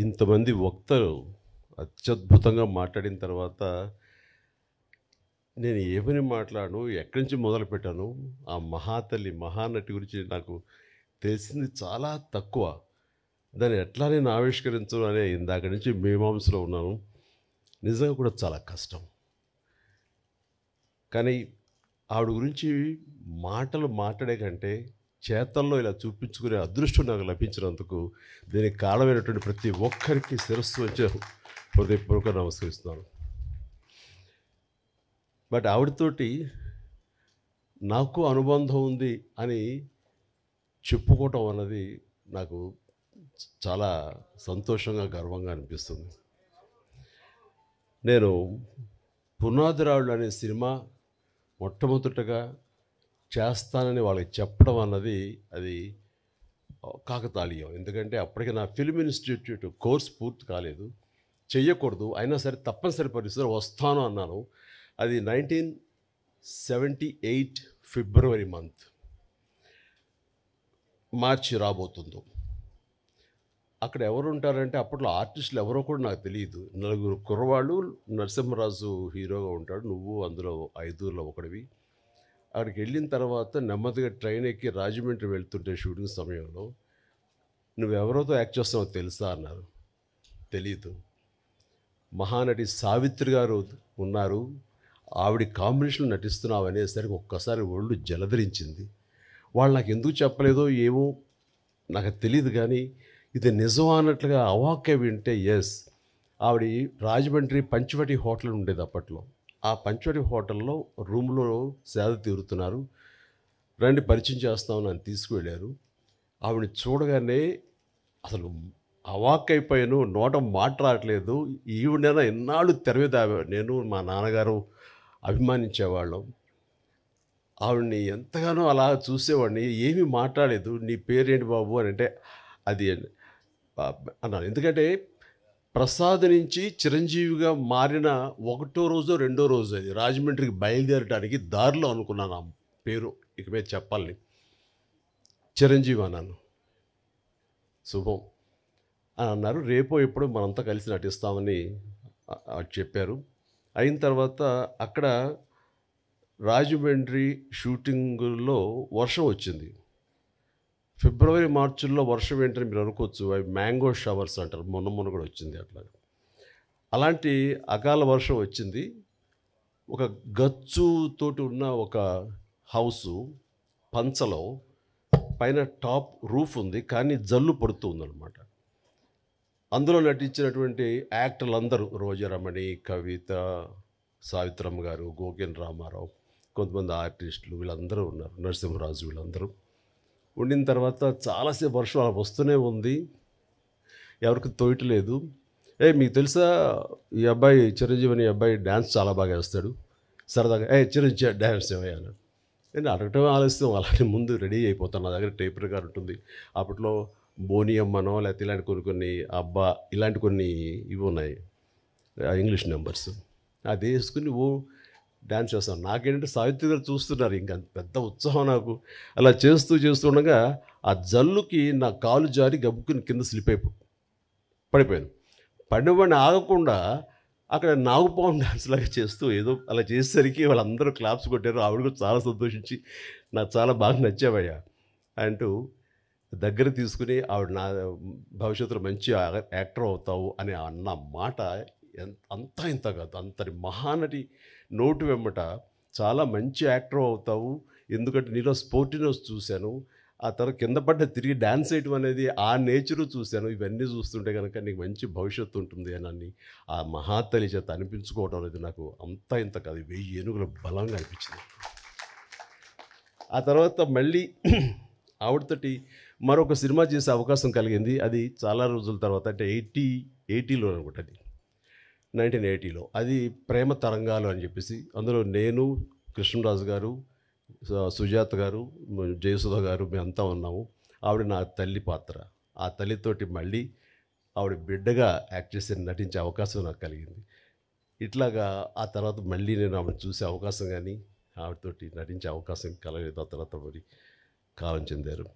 ఇంతమంది వక్తలు అత్యద్భుతంగా మాట్లాడిన తర్వాత నేను ఏమని మాట్లాడను, ఎక్కడి నుంచి మొదలుపెట్టాను, ఆ మహాతల్లి, మహానటి గురించి నాకు తెలిసింది చాలా తక్కువ. దాన్ని ఎట్లా నేను ఆవిష్కరించను అనే ఇందాక నుంచి మీమాంసలో ఉన్నాను. నిజంగా కూడా చాలా కష్టం. కానీ ఆవిడ గురించి మాటలు మాట్లాడే కంటే చేతల్లో ఇలా చూపించుకునే అదృష్టం నాకు లభించినందుకు దీనికి కారణమైనటువంటి ప్రతి ఒక్కరికి శిరస్సు వచ్చే హృదయపూర్వక నమస్కరిస్తున్నాను. బట్ ఆవిడతోటి నాకు అనుబంధం ఉంది అని చెప్పుకోవటం అన్నది నాకు చాలా సంతోషంగా, గర్వంగా అనిపిస్తుంది. నేను పునాదిరాళ్ళు అనే సినిమా మొట్టమొదటగా చేస్తానని వాళ్ళకి చెప్పడం అన్నది అది కాకతాళీయం. ఎందుకంటే అప్పటికి నా ఫిల్మ్ ఇన్స్టిట్యూట్ కోర్స్ పూర్తి కాలేదు, చెయ్యకూడదు, అయినా సరే తప్పనిసరి పరిస్థితుల్లో వస్తాను అన్నాను. అది 1978 ఫిబ్రవరి మంత్, మార్చి రాబోతుందో. అక్కడ ఎవరు ఉంటారంటే అప్పట్లో ఆర్టిస్టులు ఎవరో కూడా నాకు తెలియదు. నలుగురు కుర్రవాళ్ళు, నరసింహరాజు హీరోగా ఉంటాడు, నువ్వు అందులో ఐదుగురిలో ఒకడివి. అక్కడికి వెళ్ళిన తర్వాత నెమ్మదిగా ట్రైన్ ఎక్కి రాజమండ్రి వెళ్తుంటే షూటింగ్ సమయంలో నువ్వెవరితో యాక్ట్ చేస్తున్నావో తెలుసా అన్నారు. తెలీదు. మహానటి సావిత్రి గారు ఉన్నారు, ఆవిడ కాంబినేషన్లో నటిస్తున్నావు అనేసరికి ఒక్కసారి ఒళ్ళు జలధరించింది. వాళ్ళు నాకు ఎందుకు చెప్పలేదో ఏమో నాకు తెలియదు, కానీ ఇది నిజం అన్నట్లుగా అవాక్య వింటే ఎస్. ఆవిడ రాజమండ్రి పంచవటి హోటల్ ఉండేది అప్పట్లో. ఆ పంచవటి హోటల్లో రూమ్లో సేద తీరుతున్నారు, రండి పరిచయం చేస్తామని నన్ను తీసుకువెళ్ళారు. ఆవిడని చూడగానే అసలు అవాక్కైపోయాను, నోట మాట రావట్లేదు. ఈవిడైనా ఎన్నాళ్ళు తెర మీద నేను మా నాన్నగారు అభిమానించేవాళ్ళం. ఆవిడ్ని ఎంతగానో అలా చూసేవాడిని, ఏమీ మాట్లాడలేదు. నీ పేరేంటి బాబు అని అంటే అది అన్నాను. ఎందుకంటే ప్రసాద్ నుంచి చిరంజీవిగా మారిన ఒకటో రోజో రెండో రోజు అది రాజమండ్రికి బయలుదేరడానికి దారిలో అనుకున్నాను ఆ పేరు ఇక మీద చెప్పాలని. చిరంజీవి అన్నాను. శుభం అని అన్నారు. రేపో ఎప్పుడో మనంతా కలిసి నటిస్తామని చెప్పారు. అయిన తర్వాత అక్కడ రాజమండ్రి షూటింగుల్లో వర్షం వచ్చింది. ఫిబ్రవరి మార్చిల్లో వర్షం ఏంటని మీరు అనుకోవచ్చు, అవి మ్యాంగో షవర్స్ అంటారు, మొన్న కూడా వచ్చింది అట్లా. అలాంటి అకాల వర్షం వచ్చింది. ఒక గచ్చు తోటి ఉన్న ఒక హౌసు పంచలో పైన టాప్ రూఫ్ ఉంది, కానీ జల్లు పడుతూ ఉందన్నమాట. అందులో నటించినటువంటి యాక్టర్లు అందరూ రోజారమణి, కవిత, సావిత్రమ్మ గారు, గోకెన్ రామారావు, కొంతమంది ఆర్టిస్టులు వీళ్ళందరూ ఉన్నారు, నరసింహరాజు వీళ్ళందరూ ఉండిన తర్వాత చాలాసేపు వర్షం అలా వస్తూనే ఉంది, ఎవరికి తోయట్లేదు. మీకు తెలుసా ఈ అబ్బాయి చిరంజీవి అని అబ్బాయి డ్యాన్స్ చాలా బాగా వేస్తాడు, సరదాగా చిరంజీవి డ్యాన్స్ ఏమయ్యాను నేను అడగటం ఆలస్యం, అలాంటి ముందు రెడీ అయిపోతాను. నా దగ్గర టేప్ రికార్డ్ ఉంటుంది. అప్పట్లో బోనియమ్మనో లేకపోతే ఇలాంటి కొన్ని అబ్బా ఇలాంటి కొన్ని ఇవి ఉన్నాయి, ఇంగ్లీష్ నెంబర్స్, అది వేసుకుని డ్యాన్స్ చేస్తాను. నాకేంటంటే సావిత్రి గారు చూస్తున్నారు, ఇంకా పెద్ద ఉత్సాహం నాకు. అలా చేస్తుండగా ఆ జల్లుకి నా కాలు జారి గబుక్కుని కింద స్లిప్ పడిపోయాను. పడినవాడిని ఆగకుండా అక్కడ నాగుపాము డ్యాన్స్ లాగా చేస్తూ ఏదో అలా చేసేసరికి వాళ్ళందరూ క్లాప్స్ కొట్టారు. ఆవిడ కూడా చాలా సంతోషించి నాకు చాలా బాగా నచ్చావయ్యా అంటూ దగ్గర తీసుకుని ఆవిడ నా భవిష్యత్తులో మంచి యాక్టర్ అవుతావు అని అన్న మాట అంతా ఇంత కాదు, అంతటి మహానటి నోటు వెంబట చాలా మంచి యాక్టర్ అవుతావు, ఎందుకంటే నీలో స్పోర్టినెస్ చూశాను, ఆ తర్వాత కింద పడ్డ తిరిగి డ్యాన్స్ వేయటం అనేది ఆ నేచరు చూశాను, ఇవన్నీ చూస్తుంటే కనుక నీకు మంచి భవిష్యత్తు ఉంటుంది అని ఆ మహాతల్లి చేత అనిపించుకోవడం అనేది నాకు అంతా ఇంత కాదు, 1000 ఏనుగుల బలంగా అనిపించింది. ఆ తర్వాత మళ్ళీ ఆవిడతోటి మరొక సినిమా చేసే అవకాశం కలిగింది. అది చాలా రోజుల తర్వాత, అంటే 80లో అనుకుంటా, అది 1980లో. అది ప్రేమ తరంగాలు అని చెప్పేసి, అందులో నేను, కృష్ణరాజు గారు, సుజాత గారు, జయసుధ గారు మేమంతా ఉన్నాము. ఆవిడ నా తల్లి పాత్ర. ఆ తల్లితోటి మళ్ళీ ఆవిడ బిడ్డగా యాక్ట్ చేసి నటించే అవకాశం నాకు కలిగింది. ఇట్లాగా ఆ తర్వాత మళ్ళీ నేను ఆవిడ చూసే అవకాశం కానీ ఆవిడతోటి నటించే అవకాశం కలగలేదు. ఆ తర్వాత మరి కాలం చెందారు.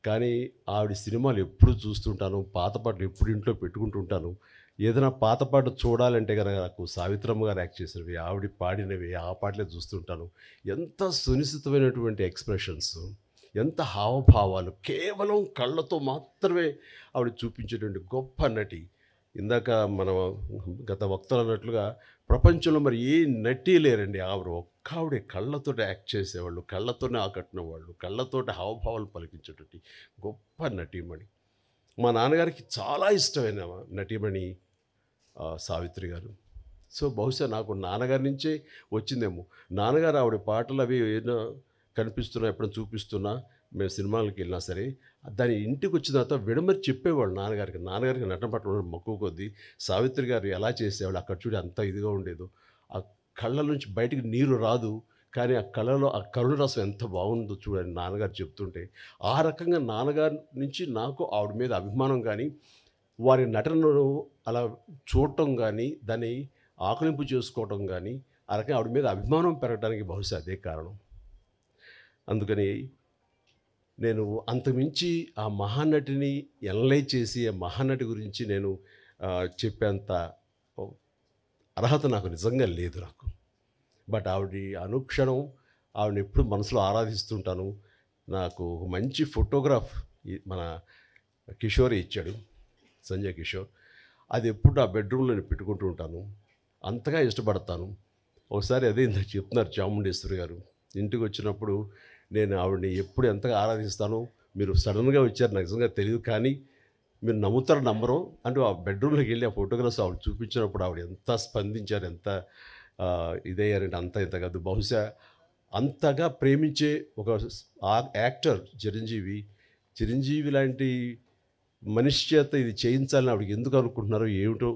కానీ ఆవిడ సినిమాలు ఎప్పుడు చూస్తుంటాను, పాత పాటలు ఎప్పుడు ఇంట్లో పెట్టుకుంటుంటాను. ఏదైనా పాత పాట చూడాలంటే కనుక నాకు సావిత్రమ్మ గారు యాక్ట్ చేసినవి, ఆవిడ పాడినవి ఆ పాటలే చూస్తుంటాను. ఎంత సునిశ్చితమైనటువంటి ఎక్స్ప్రెషన్స్, ఎంత హావభావాలు, కేవలం కళ్ళతో మాత్రమే ఆవిడ చూపించేటువంటి గొప్ప నటి. ఇందాక మనం గత వక్తలు అన్నట్లుగా ప్రపంచంలో మరి ఏ నటి లేరండి. ఆవిడ ఒక్క ఆవిడే కళ్ళతోటి యాక్ట్ చేసేవాళ్ళు, కళ్ళతోనే ఆకట్టిన వాళ్ళు, కళ్ళతోటి హావభావాలు పలికించేటువంటి గొప్ప నటీమణి. మా నాన్నగారికి చాలా ఇష్టమైన నటీమణి సావిత్రి గారు. సో బహుశా నాకు నాన్నగారి నుంచే వచ్చిందేమో. నాన్నగారు ఆవిడ పాటలు అవి ఏదో కనిపిస్తున్నా, ఎప్పుడైనా చూపిస్తున్నా, మేము సినిమాలకు వెళ్ళినా సరే దాని ఇంటికి వచ్చిన తర్వాత విడమరి చెప్పేవాళ్ళు నాన్నగారికి నటన పట్ల మక్కువ కొద్దీ సావిత్రి గారు ఎలా చేసేవాళ్ళు, అక్కడ చూడి అంత ఇదిగా ఉండేదో, ఆ కళ్ళ నుంచి బయటికి నీరు రాదు, కానీ ఆ కళలో ఆ కరుణ రసం ఎంత బాగుందో చూడండి నాన్నగారు చెప్తుంటే. ఆ రకంగా నాన్నగారి నుంచి నాకు ఆవిడ మీద అభిమానం కానీ, వారి నటనను అలా చూడటం కానీ, దాన్ని ఆకలింపు చేసుకోవటం కానీ, ఆ రకంగా ఆవిడ మీద అభిమానం పెరగడానికి బహుశా అదే కారణం. అందుకని నేను అంతకుమించి ఆ మహానటిని ఎనలైజ్ చేసి ఆ మహానటి గురించి నేను చెప్పేంత అర్హత నాకు నిజంగా లేదు నాకు. బట్ ఆవిడ అనుక్షణం ఆవిడని ఎప్పుడు మనసులో ఆరాధిస్తుంటాను. నాకు ఒక మంచి ఫోటోగ్రాఫ్ మన కిషోర్ ఇచ్చాడు, సంజయ్ కిషోర్. అది ఎప్పుడు నా బెడ్రూమ్లో నేను పెట్టుకుంటూ ఉంటాను, అంతగా ఇష్టపడతాను. ఒకసారి అదే ఇందాక చెప్తున్నారు చాముండేశ్వరి గారు, ఇంటికి వచ్చినప్పుడు నేను ఆవిడని ఎప్పుడు ఎంతగా ఆరాధిస్తానో, మీరు సడన్గా వచ్చారు నాకు నిజంగా తెలియదు, కానీ మీరు నమ్ముతారు నమ్మరు అంటూ ఆ బెడ్రూమ్లోకి వెళ్ళి ఆ ఫోటోగ్రాఫ్స్ ఆవిడ చూపించినప్పుడు ఆవిడ ఎంత స్పందించారు, ఎంత ఇదయ్యారంటే అంత ఇంత కాదు. బహుశా అంతగా ప్రేమించే ఒక యాక్టర్ చిరంజీవి లాంటి మనిషి చేత ఇది చేయించాలని ఆవిడకి ఎందుకు అనుకుంటున్నారో ఏమిటో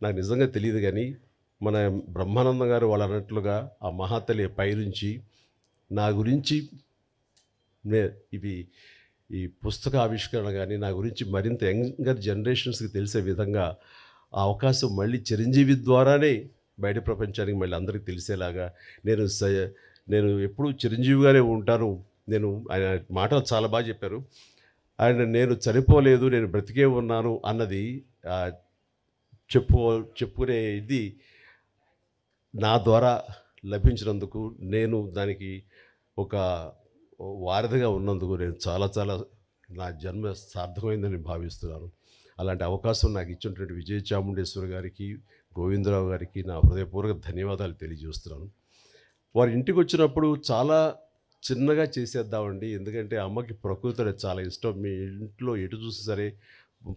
నాకు నిజంగా తెలియదు. కానీ మన బ్రహ్మానందం గారు వాళ్ళు అన్నట్లుగా ఆ మహాతల్లి పైనుంచి నా గురించి ఈ పుస్తక ఆవిష్కరణ కానీ నా గురించి మరింత యంగర్ జనరేషన్స్కి తెలిసే విధంగా ఆ అవకాశం మళ్ళీ చిరంజీవి ద్వారానే బయట ప్రపంచానికి మళ్ళీ అందరికీ తెలిసేలాగా నేను ఎప్పుడూ చిరంజీవిగానే ఉంటాను. ఆయన మాటలు చాలా బాగా చెప్పారు. నేను చనిపోలేదు, నేను బ్రతికే ఉన్నాను అన్నది చెప్పుకునే ఇది నా ద్వారా లభించినందుకు, నేను దానికి ఒక వారధిగా ఉన్నందుకు నేను చాలా నా జన్మ సార్థకమైందని భావిస్తున్నాను. అలాంటి అవకాశం నాకు ఇచ్చినటువంటి విజయ చాముండేశ్వరి గారికి, గోవిందరావు గారికి నా హృదయపూర్వక ధన్యవాదాలు తెలియజేస్తున్నాను. వారి ఇంటికి వచ్చినప్పుడు చాలా చిన్నగా చేసేద్దామండి, ఎందుకంటే అమ్మకి ప్రకృతి చాలా ఇష్టం. మీ ఇంట్లో ఎటు చూసి సరే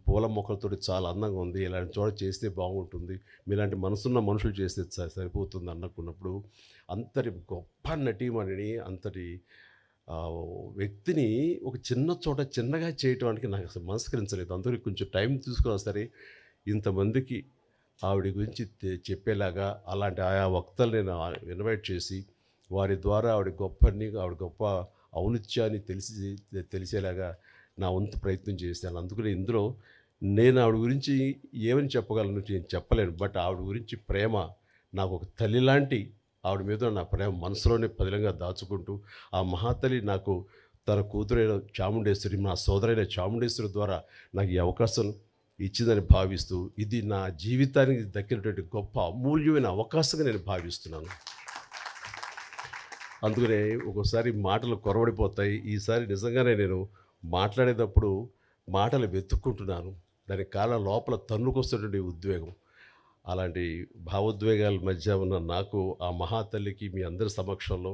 పూల మొక్కలతో చాలా అందంగా ఉంది, ఇలాంటి చోట చేస్తే బాగుంటుంది, మీలాంటి మనసున్న మనుషులు చేస్తే సరిపోతుంది అనుకున్నప్పుడు అంతటి గొప్ప నటీమణిని, అంతటి వ్యక్తిని ఒక చిన్న చోట చిన్నగా చేయటానికి నాకు అసలు మనస్కరించలేదు. అందుకని కొంచెం టైం తీసుకున్నా సరే ఇంతమందికి ఆవిడ గురించి చెప్పేలాగా అలాంటి ఆయా వక్తలు నేను ఇన్వైట్ చేసి వారి ద్వారా ఆవిడ గొప్ప ఔన్నత్యాన్ని తెలిసేలాగా నా వంతు ప్రయత్నం చేశాను. అందుకని ఇందులో నేను ఆవిడ గురించి ఏమని చెప్పగలను నేను చెప్పలేను. బట్ ఆవిడ గురించి ప్రేమ నాకు ఒక తల్లి లాంటి ఆవిడ మీద నా ప్రేమ మనసులోనే పదిలంగా దాచుకుంటూ, ఆ మహాతల్లి నాకు తన కూతురైన చాముండేశ్వరి, నా సోదరైన చాముండేశ్వరి ద్వారా నాకు ఈ అవకాశం ఇచ్చిందని భావిస్తూ, ఇది నా జీవితానికి దక్కినటువంటి గొప్ప అమూల్యమైన అవకాశంగా నేను భావిస్తున్నాను. అందుకనే ఒక్కోసారి మాటలు కొరవడిపోతాయి. ఈసారి నిజంగానే నేను మాట్లాడేటప్పుడు మాటలు వెతుక్కుంటున్నాను. దానికి కారణం లోపల తన్నుకొస్తున్నటువంటి ఉద్వేగం. అలాంటి భావోద్వేగాల మధ్య ఉన్న నాకు ఆ మహాతల్లికి మీ అందరి సమక్షంలో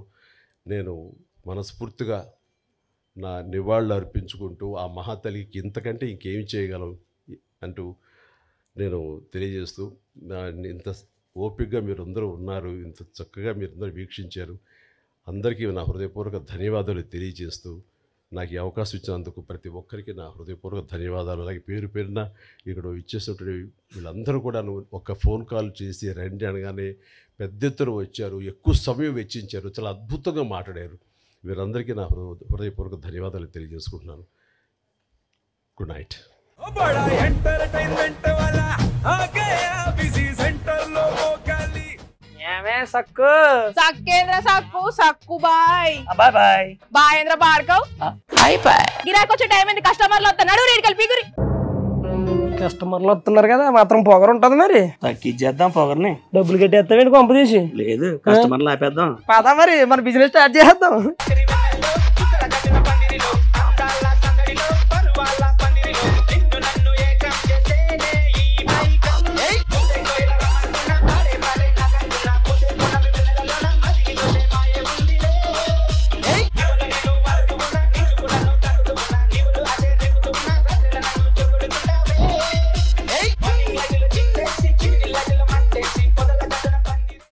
నేను మనస్ఫూర్తిగా నా నివాళులు అర్పించుకుంటూ, ఆ మహాతల్లికి ఇంతకంటే ఇంకేమి చేయగలం అంటూ నేను తెలియజేస్తూ, ఇంత ఓపికగా మీరందరూ ఉన్నారు, ఇంత చక్కగా మీరందరూ వీక్షించారు, అందరికీ నా హృదయపూర్వక ధన్యవాదాలు తెలియజేస్తూ, నాకు ఈ అవకాశం ఇచ్చినందుకు ప్రతి ఒక్కరికి నా హృదయపూర్వక ధన్యవాదాలు. అలాగే పేరున ఇక్కడ ఇచ్చేసినటువంటి వీళ్ళందరూ కూడా ఒక ఫోన్ కాల్ చేసి రండి అనగానే పెద్ద ఎత్తున వచ్చారు, ఎక్కువ సమయం వెచ్చించారు, చాలా అద్భుతంగా మాట్లాడారు. వీరందరికీ నా హృదయపూర్వక ధన్యవాదాలు తెలియజేసుకుంటున్నాను. Good night. ఎంటర్టైన్మెంట్ సక్కు సక్కేంద్ర సక్కు సక్కు బాయ్ బాయ్ బాయ్ బాయేంద్ర బార్కవ్ బాయ్ బాయ్. గిరాకి వచ్చే టైం ఏంది కస్టమర్లు వస్తున్నాడు రేడికల్ పీగురి కస్టమర్లు వస్తున్నారు కదా మాత్రం పొగరు ఉంటది మరి తగ్గించేద్దాం పొగర్ని డబ్బులు కట్టేస్తావేంటి కొంప తీసి లేదు కస్టమర్లు ఆపేద్దాం పదా మరి మన బిజినెస్ స్టార్ట్ చేద్దాం